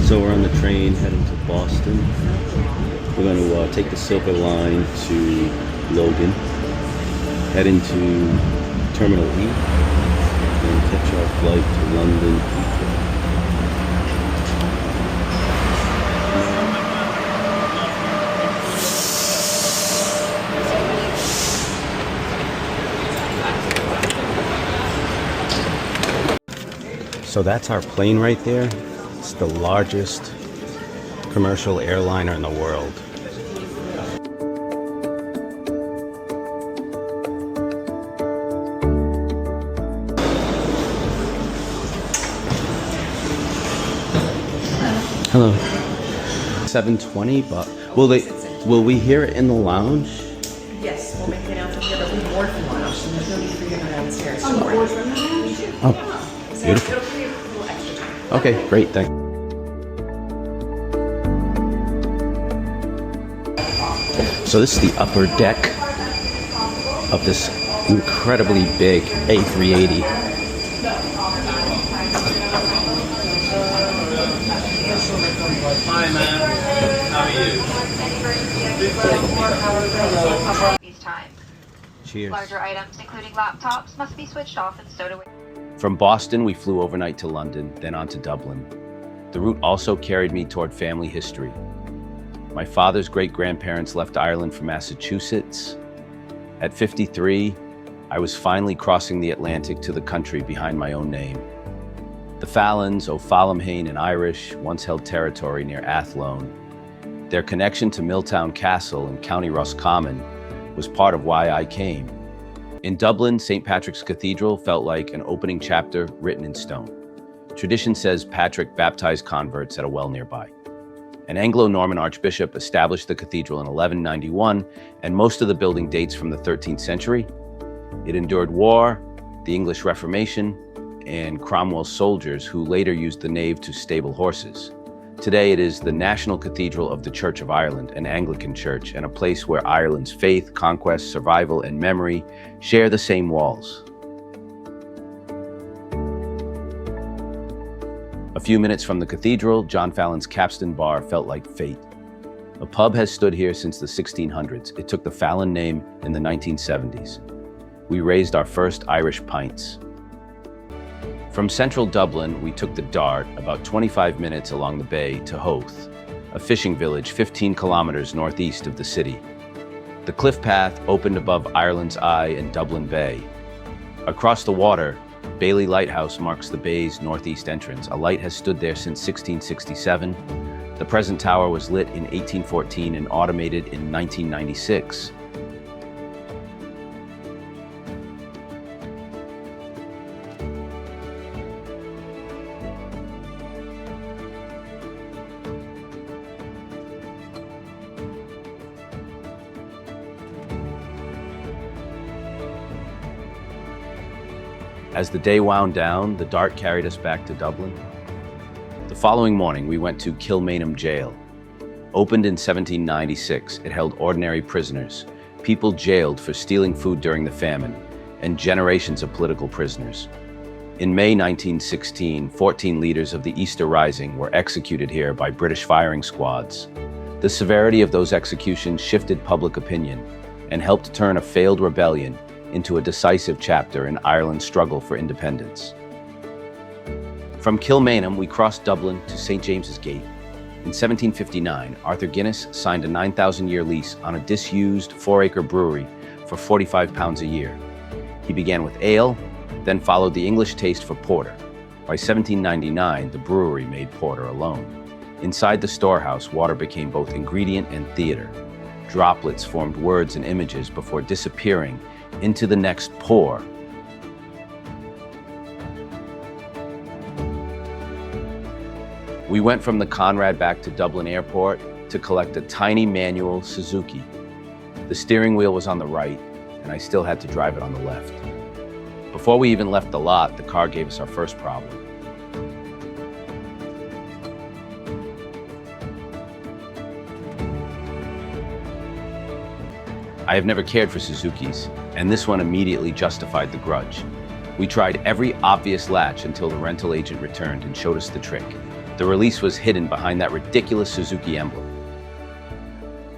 So we're on the train heading to Boston. We're going to take the Silver Line to Logan, head into Terminal E, and catch our flight to London. So that's our plane right there. It's the largest commercial airliner in the world. Hello. 7:20, but will we hear it in the lounge? Yes, we'll make the announcement here, but we board from lounge, so there's no need for you to go downstairs. Oh, beautiful. Okay, great, thanks. So this is the upper deck of this incredibly big A380. Hi, man. How are you? These times. Cheers. Larger items, including laptops, must be switched off and stowed away. From Boston, we flew overnight to London, then on to Dublin. The route also carried me toward family history. My father's great-grandparents left Ireland for Massachusetts. At 53, I was finally crossing the Atlantic to the country behind my own name. The Fallons, O'Fallonhain and Irish, once held territory near Athlone. Their connection to Milltown Castle in County Roscommon was part of why I came. In Dublin, St. Patrick's Cathedral felt like an opening chapter written in stone. Tradition says Patrick baptized converts at a well nearby. An Anglo-Norman archbishop established the cathedral in 1191, and most of the building dates from the 13th century. It endured war, the English Reformation, and Cromwell's soldiers, who later used the nave to stable horses. Today, it is the national cathedral of the Church of Ireland, an Anglican church, and a place where Ireland's faith, conquest, survival, and memory share the same walls. A few minutes from the cathedral, John Fallon's Capstan Bar felt like fate. A pub has stood here since the 1600s. It took the Fallon name in the 1970s. We raised our first Irish pints. From central Dublin, we took the Dart, about 25 minutes along the bay, to Howth, a fishing village 15 kilometers northeast of the city. The cliff path opened above Ireland's Eye and Dublin Bay. Across the water, Baily Lighthouse marks the bay's northeast entrance. A light has stood there since 1667. The present tower was lit in 1814 and automated in 1996. As the day wound down, the Dart carried us back to Dublin. The following morning, we went to Kilmainham Jail. Opened in 1796, it held ordinary prisoners, people jailed for stealing food during the famine, and generations of political prisoners. In May 1916, 14 leaders of the Easter Rising were executed here by British firing squads. The severity of those executions shifted public opinion and helped turn a failed rebellion into a decisive chapter in Ireland's struggle for independence. From Kilmainham, we crossed Dublin to St. James's Gate. In 1759, Arthur Guinness signed a 9,000-year lease on a disused 4-acre brewery for £45 a year. He began with ale, then followed the English taste for porter. By 1799, the brewery made porter alone. Inside the storehouse, water became both ingredient and theater. Droplets formed words and images before disappearing into the next pour. We went from the Conrad back to Dublin Airport to collect a tiny manual Suzuki. The steering wheel was on the right, and I still had to drive it on the left. Before we even left the lot, the car gave us our first problem. I have never cared for Suzukis, and this one immediately justified the grudge. We tried every obvious latch until the rental agent returned and showed us the trick. The release was hidden behind that ridiculous Suzuki emblem.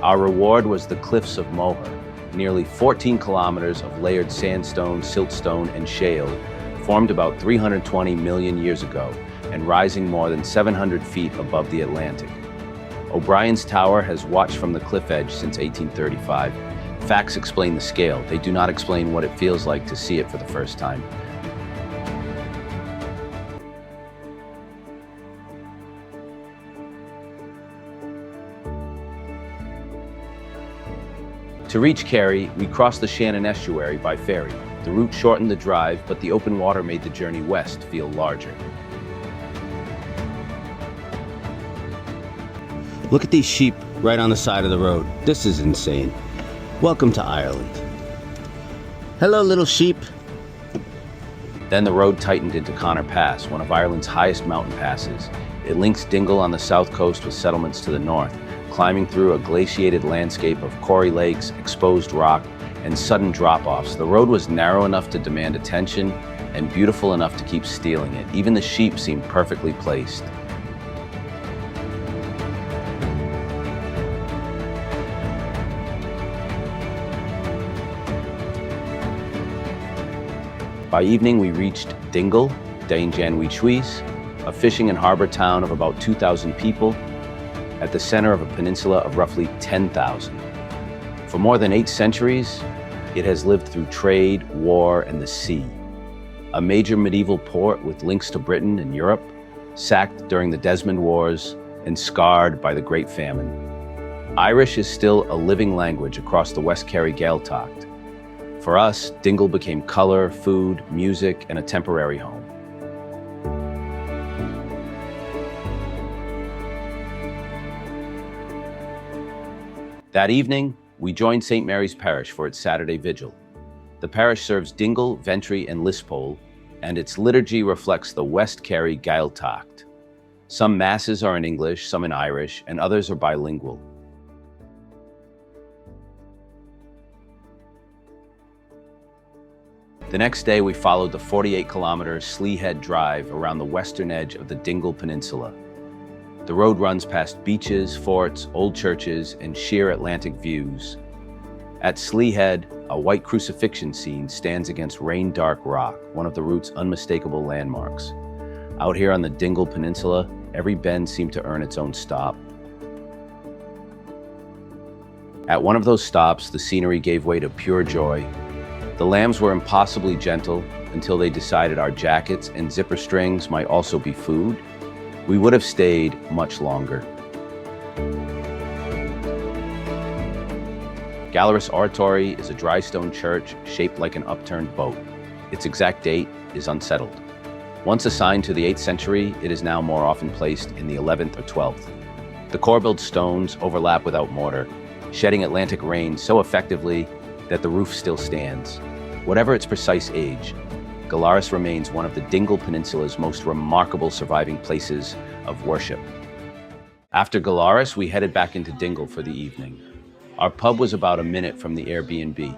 Our reward was the Cliffs of Moher, nearly 14 kilometers of layered sandstone, siltstone, and shale, formed about 320 million years ago and rising more than 700 feet above the Atlantic. O'Brien's Tower has watched from the cliff edge since 1835. Facts explain the scale. They do not explain what it feels like to see it for the first time. To reach Kerry, we crossed the Shannon estuary by ferry. The route shortened the drive, but the open water made the journey west feel larger. Look at these sheep right on the side of the road. This is insane. Welcome to Ireland. Hello, little sheep. Then the road tightened into Conor Pass, one of Ireland's highest mountain passes. It links Dingle on the south coast with settlements to the north, climbing through a glaciated landscape of quarry lakes, exposed rock, and sudden drop-offs. The road was narrow enough to demand attention and beautiful enough to keep stealing it. Even the sheep seemed perfectly placed. By evening, we reached Dingle, Dain Jan Chuis, a fishing and harbor town of about 2,000 people, at the center of a peninsula of roughly 10,000. For more than 8 centuries, it has lived through trade, war, and the sea. A major medieval port with links to Britain and Europe, sacked during the Desmond Wars and scarred by the Great Famine. Irish is still a living language across the West Kerry Gaeltacht. For us, Dingle became color, food, music, and a temporary home. That evening, we joined St. Mary's Parish for its Saturday vigil. The parish serves Dingle, Ventry, and Lispole, and its liturgy reflects the West Kerry Gaeltacht. Some masses are in English, some in Irish, and others are bilingual. The next day, we followed the 48-kilometer Slea Head drive around the western edge of the Dingle Peninsula. The road runs past beaches, forts, old churches, and sheer Atlantic views. At Slea Head, a white crucifixion scene stands against rain-dark rock, one of the route's unmistakable landmarks. Out here on the Dingle Peninsula, every bend seemed to earn its own stop. At one of those stops, the scenery gave way to pure joy. The lambs were impossibly gentle until they decided our jackets and zipper strings might also be food. We would have stayed much longer. Gallarus Oratory is a dry stone church shaped like an upturned boat. Its exact date is unsettled. Once assigned to the 8th century, it is now more often placed in the 11th or 12th. The core-built stones overlap without mortar, shedding Atlantic rain so effectively that the roof still stands. Whatever its precise age, Gallarus remains one of the Dingle Peninsula's most remarkable surviving places of worship. After Gallarus, we headed back into Dingle for the evening. Our pub was about a minute from the Airbnb.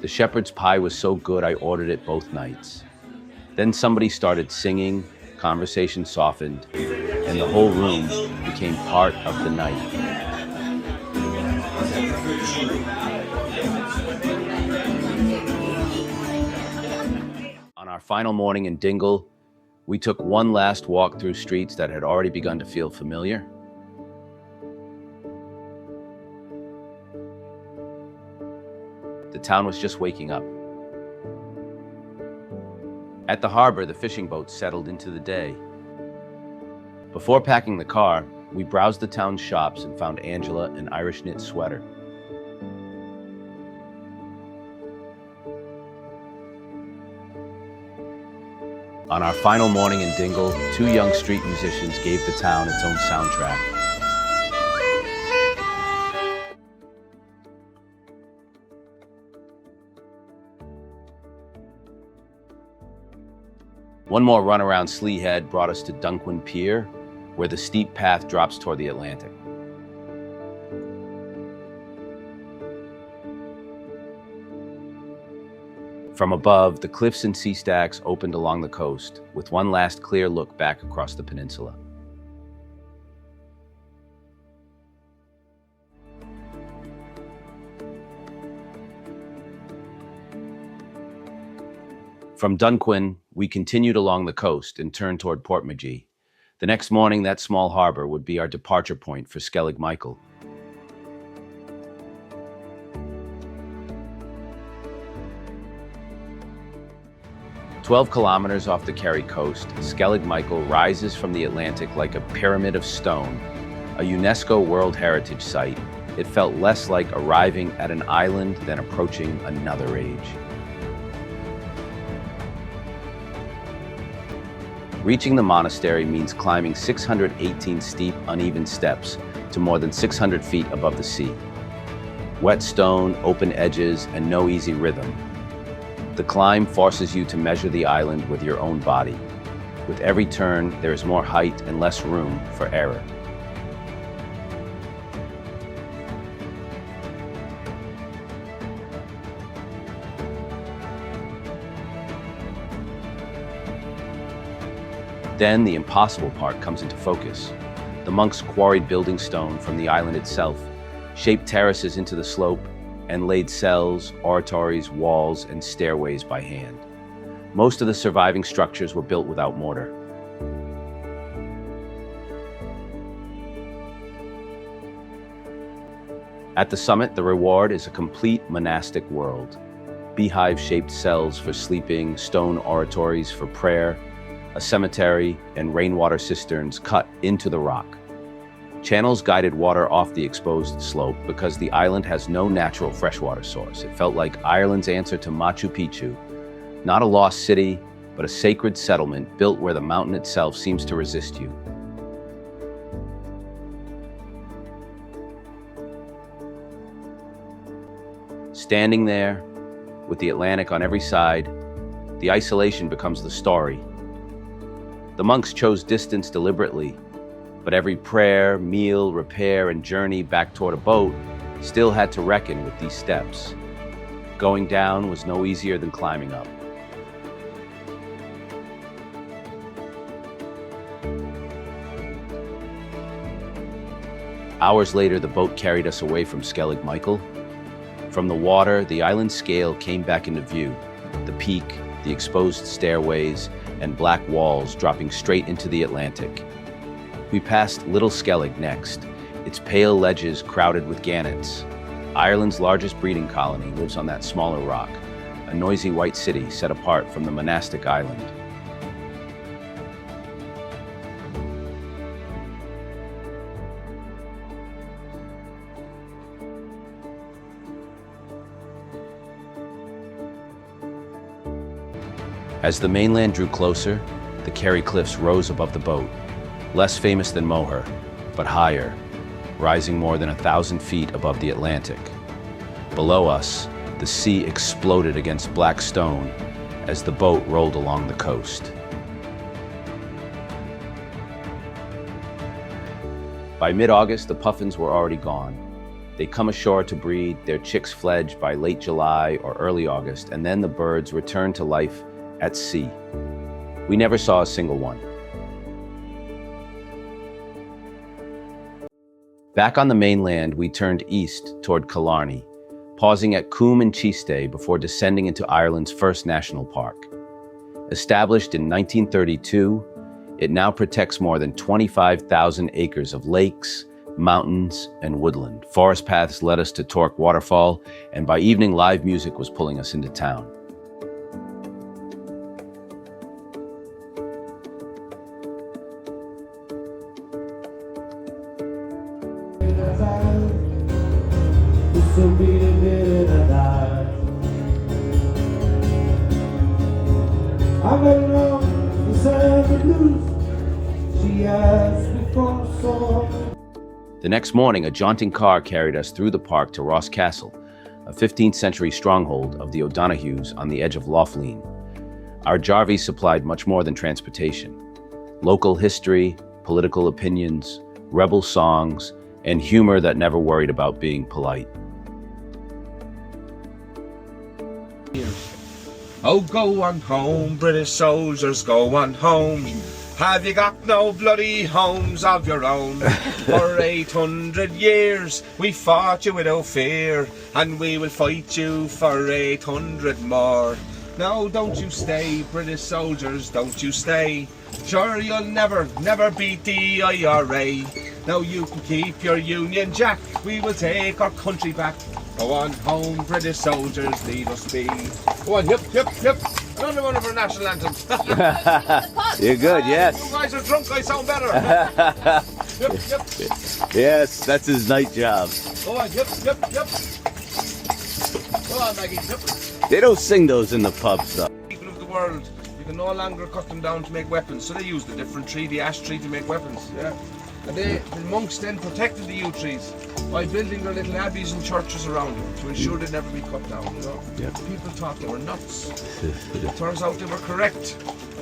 The shepherd's pie was so good I ordered it both nights. Then somebody started singing, conversation softened, and the whole room became part of the night. On our final morning in Dingle, we took one last walk through streets that had already begun to feel familiar. The town was just waking up. At the harbor, the fishing boats settled into the day. Before packing the car, we browsed the town's shops and found Angela an Irish knit sweater. On our final morning in Dingle, 2 young street musicians gave the town its own soundtrack. One more run around Slea Head brought us to Dunquin Pier, where the steep path drops toward the Atlantic. From above, the cliffs and sea stacks opened along the coast, with one last clear look back across the peninsula. From Dunquin, we continued along the coast and turned toward Portmagee. The next morning, that small harbor would be our departure point for Skellig Michael. "12 kilometers off the Kerry coast, Skellig Michael rises from the Atlantic like a pyramid of stone, a UNESCO World Heritage Site. It felt less like arriving at an island than approaching another age. Reaching the monastery means climbing 618 steep, uneven steps to more than 600 feet above the sea. Wet stone, open edges, and no easy rhythm. The climb forces you to measure the island with your own body. With every turn, there is more height and less room for error. Then the impossible part comes into focus. The monks quarried building stone from the island itself, shaped terraces into the slope, and laid cells, oratories, walls, and stairways by hand. Most of the surviving structures were built without mortar. At the summit, the reward is a complete monastic world. Beehive-shaped cells for sleeping, stone oratories for prayer, a cemetery, and rainwater cisterns cut into the rock. Channels guided water off the exposed slope because the island has no natural freshwater source. It felt like Ireland's answer to Machu Picchu, not a lost city, but a sacred settlement built where the mountain itself seems to resist you. Standing there, with the Atlantic on every side, the isolation becomes the story. The monks chose distance deliberately, but every prayer, meal, repair, and journey back toward a boat still had to reckon with these steps. Going down was no easier than climbing up. Hours later, the boat carried us away from Skellig Michael. From the water, the island scale came back into view. The peak, the exposed stairways, and black walls dropping straight into the Atlantic. We passed Little Skellig next, its pale ledges crowded with gannets. Ireland's largest breeding colony lives on that smaller rock, a noisy white city set apart from the monastic island. As the mainland drew closer, the Kerry Cliffs rose above the boat, less famous than Moher, but higher, rising more than 1,000 feet above the Atlantic. Below us, the sea exploded against black stone as the boat rolled along the coast. By mid-August, the puffins were already gone. They come ashore to breed, their chicks fledge by late July or early August, and then the birds return to life at sea. We never saw a single one. Back on the mainland, we turned east toward Killarney, pausing at Coombe and Cheestay before descending into Ireland's first national park. Established in 1932, it now protects more than 25,000 acres of lakes, mountains, and woodland. Forest paths led us to Torque Waterfall, and by evening, live music was pulling us into town. The next morning, a jaunting car carried us through the park to Ross Castle, a 15th century stronghold of the O'Donohues on the edge of Loughlin. Our jarvey supplied much more than transportation. Local history, political opinions, rebel songs, and humor that never worried about being polite. Oh, go on home, British soldiers, go on home. Have you got no bloody homes of your own? For 800 years we fought you without fear, and we will fight you for 800 more. No, don't you stay, British soldiers, don't you stay. Sure, you'll never beat the IRA. Now you can keep your Union Jack, we will take our country back. Go on home, British soldiers, lead us be. Go on, hip, hip, hip. Another one of our national anthems. You're good, yes. You guys are drunk, I sound better. Yep, yep. Yes, that's his night job. Go on, yep, yep, yep. Go on, Maggie, yep. They don't sing those in the pubs, though. People of the world, you can no longer cut them down to make weapons, so they used a different tree, the ash tree, to make weapons. Yeah. And the monks then protected the yew trees by building their little abbeys and churches around them to ensure they'd never be cut down, you know. Yeah. People thought they were nuts. It turns out they were correct.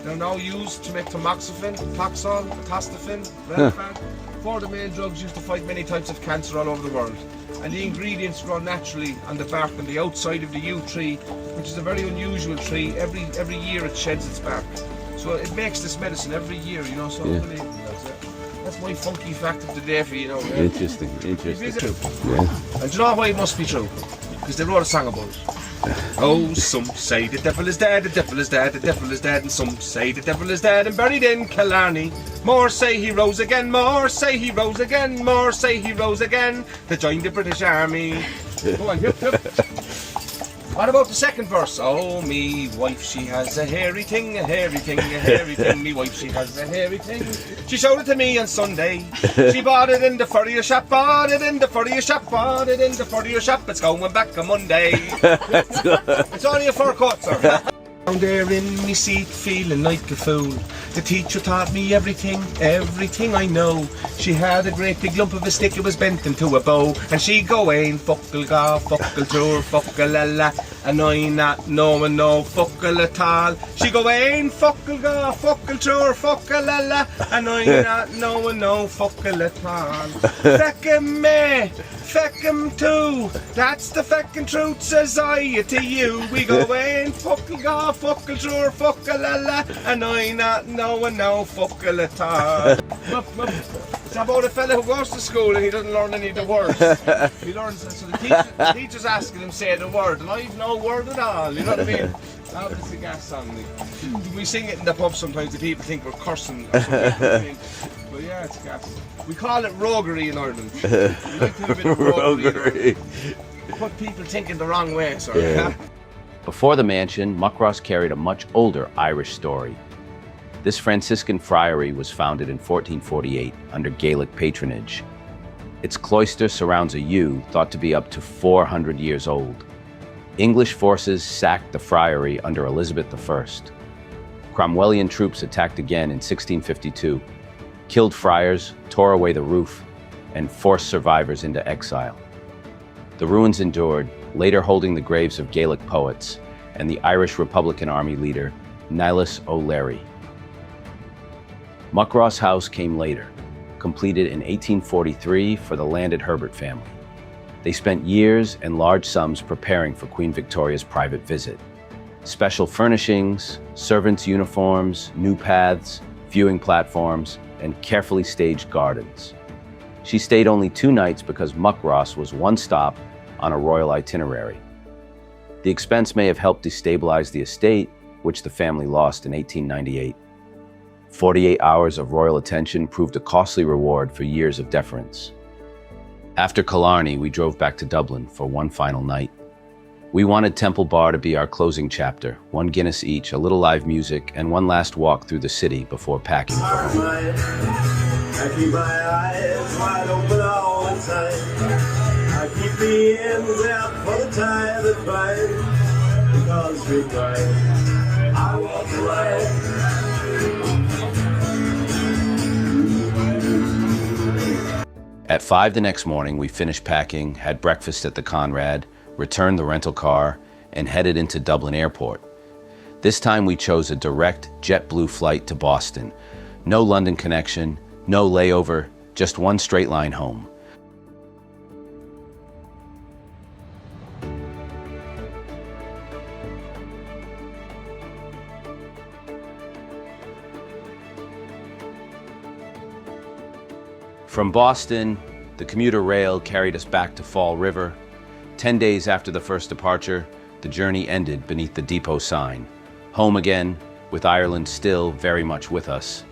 They're now used to make tamoxifen, Taxol, Atastafen, Relfan, four of the main drugs used to fight many types of cancer all over the world. And the ingredients grow naturally on the bark on the outside of the yew tree, which is a very unusual tree. Every year it sheds its bark. So it makes this medicine every year, you know, so unbelievable. That's my funky fact of the day for you, know. Yeah. Interesting. Is it true? Yeah. And do you know why it must be true? Because they wrote a song about it. Oh, some say the devil is dead, the devil is dead, the devil is dead, and some say the devil is dead and buried in Killarney. More say he rose again, more say he rose again, more say he rose again to join the British Army. Go on, hip, hip. What about the second verse? Oh, me wife, she has a hairy thing, a hairy thing, a hairy thing. Me wife, she has a hairy thing. She showed it to me on Sunday. She bought it in the furrier shop, bought it in the furrier shop, bought it in the furrier shop. It's going back on Monday. It's only a fur coat, sir. Down there in me seat, feeling like a fool. The teacher taught me everything I know. She had a great big lump of a stick, it was bent into a bow. And she going, fuckle ga, fuckle tour, fuckle la, and I not knowing no fuckle at all. She going, fuckle ga, fuckle tour, fuckle la, and I not knowing no fuckle at all. Feckin' me, feckin' too, that's the feckin' truth, says I to you. We going, fuckle ga, fuckle tour, fuckle la, and I not knowing no fuckle at all. It's about a fella who goes to school and he doesn't learn any of the words. He learns, so the teacher's asking him say the word, and I've no word at all, you know what I mean? Oh, it's a gas song. We sing it in the pub sometimes, the people think we're cursing or something. But yeah, it's gas. We call it roguery in Ireland. We like to do a bit of roguery in Ireland. Put people thinking the wrong way, sorry. Yeah. Before the mansion, Muckross carried a much older Irish story. This Franciscan friary was founded in 1448 under Gaelic patronage. Its cloister surrounds a yew thought to be up to 400 years old. English forces sacked the friary under Elizabeth I. Cromwellian troops attacked again in 1652, killed friars, tore away the roof, and forced survivors into exile. The ruins endured, later holding the graves of Gaelic poets and the Irish Republican Army leader, Niles O'Leary. Muckross House came later, completed in 1843 for the landed Herbert family. They spent years and large sums preparing for Queen Victoria's private visit. Special furnishings, servants' uniforms, new paths, viewing platforms, and carefully staged gardens. She stayed only 2 nights because Muckross was one stop on a royal itinerary. The expense may have helped destabilize the estate, which the family lost in 1898. 48 hours of royal attention proved a costly reward for years of deference. After Killarney, we drove back to Dublin for one final night. We wanted Temple Bar to be our closing chapter, 1 Guinness each, a little live music, and one last walk through the city before packing for home. I keep my eyes wide open all the time. I keep the ends out for the time that flies. Because we cry, I walk away. At 5 the next morning, we finished packing, had breakfast at the Conrad, returned the rental car, and headed into Dublin Airport. This time we chose a direct JetBlue flight to Boston. No London connection, no layover, just one straight line home. From Boston, the commuter rail carried us back to Fall River. 10 days after the first departure, the journey ended beneath the depot sign. Home again, with Ireland still very much with us.